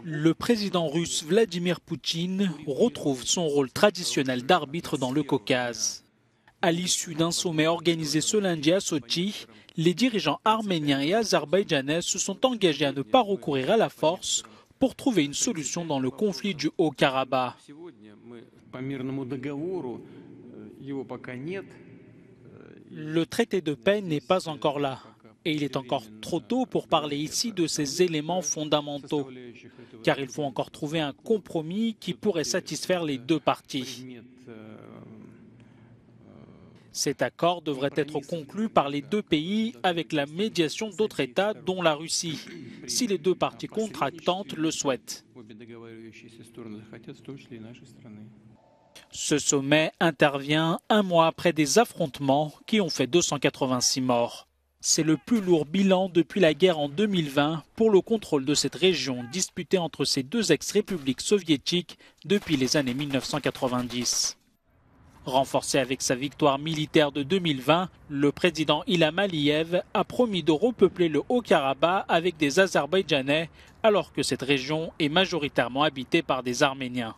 Le président russe Vladimir Poutine retrouve son rôle traditionnel d'arbitre dans le Caucase. À l'issue d'un sommet organisé ce lundi à Sotchi, les dirigeants arméniens et azerbaïdjanais se sont engagés à ne pas recourir à la force pour trouver une solution dans le conflit du Haut-Karabakh. Le traité de paix n'est pas encore là. Et il est encore trop tôt pour parler ici de ces éléments fondamentaux, car il faut encore trouver un compromis qui pourrait satisfaire les deux parties. Cet accord devrait être conclu par les deux pays avec la médiation d'autres États, dont la Russie, si les deux parties contractantes le souhaitent. Ce sommet intervient un mois après des affrontements qui ont fait 286 morts. C'est le plus lourd bilan depuis la guerre en 2020 pour le contrôle de cette région disputée entre ces deux ex-républiques soviétiques depuis les années 1990. Renforcé avec sa victoire militaire de 2020, le président Ilham Aliyev a promis de repeupler le Haut-Karabakh avec des Azerbaïdjanais alors que cette région est majoritairement habitée par des Arméniens.